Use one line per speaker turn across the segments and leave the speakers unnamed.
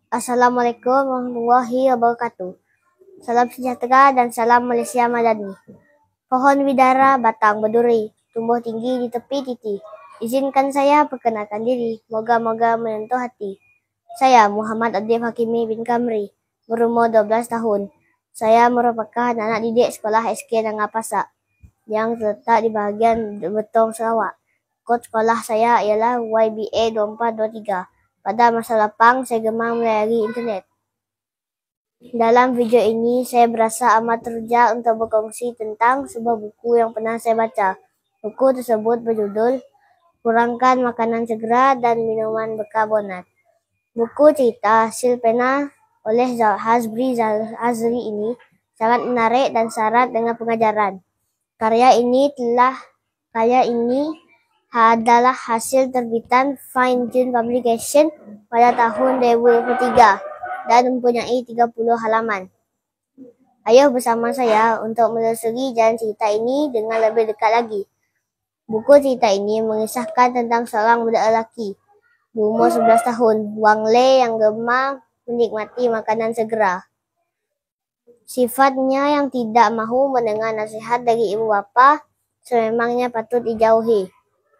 Assalamualaikum warahmatullahi wabarakatuh. Salam sejahtera dan salam Malaysia Madani. Pohon widara batang berduri, tumbuh tinggi di tepi titi. Izinkan saya perkenalkan diri, moga-moga menyentuh hati. Saya Muhammad Adif Hakimi bin Kamri, berumur 12 tahun. Saya merupakan anak didik sekolah SK Nangah Pasak yang terletak di bahagian Betong, Sarawak. Kod sekolah saya ialah YBA 2423. Pada masa lapang, saya gemar melayari internet. Dalam video ini, saya berasa amat terja untuk berkongsi tentang sebuah buku yang pernah saya baca. Buku tersebut berjudul Kurangkan Makanan Segera dan Minuman Berkarbonat. Buku cerita hasil pena oleh Hazbri Azri ini sangat menarik dan syarat dengan pengajaran. Karya ini adalah hasil terbitan Fine Tune Publication pada tahun 2023 dan mempunyai 30 halaman. Ayo bersama saya untuk menelusuri jalan cerita ini dengan lebih dekat lagi. Buku cerita ini mengisahkan tentang seorang budak lelaki berumur 11 tahun, Wang Le, yang gemar menikmati makanan segera. Sifatnya yang tidak mahu mendengar nasihat dari ibu bapa sememangnya patut dijauhi.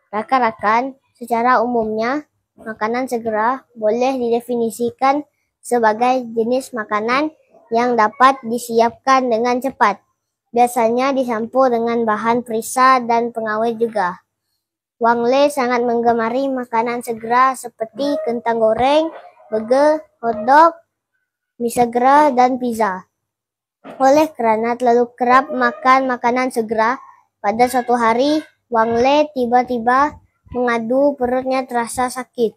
Rakan-rakan, secara umumnya, makanan segera boleh didefinisikan sebagai jenis makanan yang dapat disiapkan dengan cepat. Biasanya dicampur dengan bahan perisa dan pengawet juga. Wang Le sangat menggemari makanan segera seperti kentang goreng, burger, hotdog, mie segera, dan pizza. Oleh kerana terlalu kerap makan makanan segera, pada suatu hari, Wang Le tiba-tiba mengadu perutnya terasa sakit.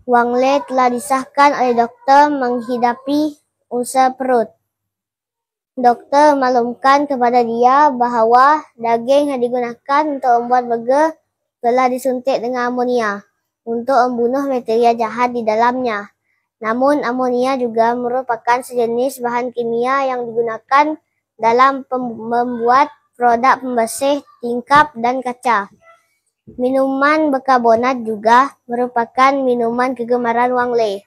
Wang Le telah disahkan oleh dokter menghidapi ulcer perut. Dokter maklumkan kepada dia bahawa daging yang digunakan untuk membuat burger telah disuntik dengan amonia untuk membunuh bakteria jahat di dalamnya. Namun amonia juga merupakan sejenis bahan kimia yang digunakan dalam membuat produk pembersih tingkap dan kaca. Minuman berkarbonat juga merupakan minuman kegemaran Wang Le.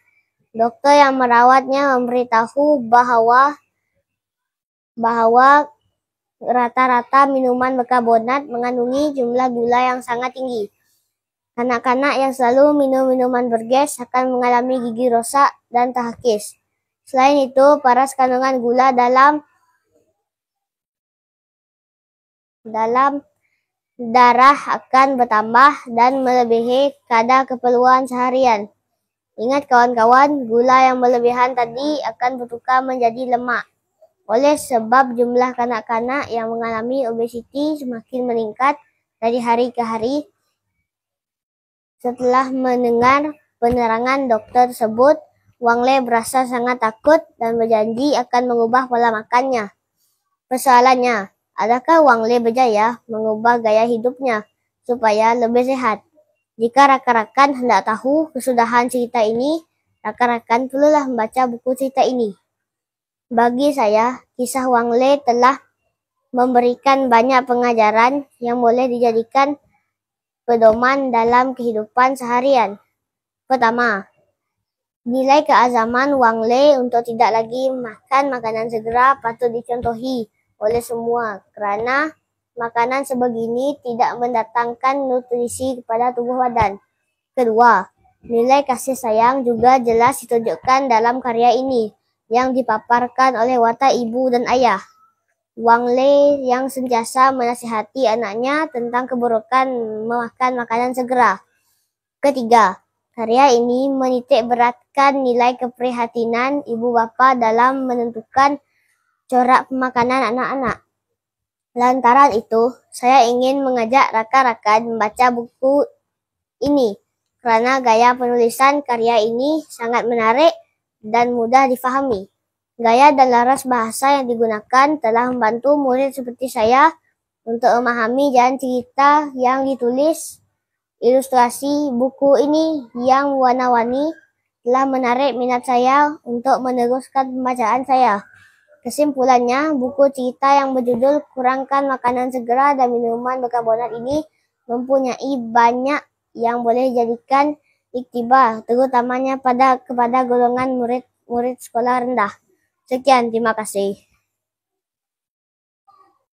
Dokter yang merawatnya memberitahu bahawa rata-rata minuman berkarbonat mengandungi jumlah gula yang sangat tinggi. Kanak-kanak yang selalu minum minuman bergas akan mengalami gigi rosak dan terhakis. Selain itu, paras kandungan gula dalam darah akan bertambah dan melebihi kadar keperluan seharian. Ingat kawan-kawan, gula yang berlebihan tadi akan bertukar menjadi lemak. Oleh sebab jumlah kanak-kanak yang mengalami obesiti semakin meningkat dari hari ke hari. Setelah mendengar penerangan dokter tersebut, Wang Le berasa sangat takut dan berjanji akan mengubah pola makannya. Persoalannya, adakah Wang Le berjaya mengubah gaya hidupnya supaya lebih sehat? Jika rakan-rakan hendak tahu kesudahan cerita ini, rakan-rakan perlulah membaca buku cerita ini. Bagi saya, kisah Wang Le telah memberikan banyak pengajaran yang boleh dijadikan pedoman dalam kehidupan seharian. Pertama, nilai keazaman Wang Le untuk tidak lagi makan makanan segera patut dicontohi oleh semua kerana makanan sebegini tidak mendatangkan nutrisi kepada tubuh badan. Kedua, nilai kasih sayang juga jelas ditunjukkan dalam karya ini yang dipaparkan oleh watak ibu dan ayah. Wang Le yang sentiasa menasihati anaknya tentang keburukan memakan makanan segera. Ketiga, karya ini menitik beratkan nilai keprihatinan ibu bapa dalam menentukan corak pemakanan anak-anak. Lantaran itu, saya ingin mengajak rakan-rakan membaca buku ini kerana gaya penulisan karya ini sangat menarik dan mudah difahami. Gaya dan laras bahasa yang digunakan telah membantu murid seperti saya untuk memahami jalan cerita yang ditulis. Ilustrasi buku ini yang warna-warni telah menarik minat saya untuk meneruskan pembacaan saya. Kesimpulannya, buku cerita yang berjudul Kurangkan Makanan Segera dan Minuman Berkarbonat ini mempunyai banyak yang boleh dijadikan iktibar, terutamanya kepada golongan murid-murid sekolah rendah. Sekian, terima kasih.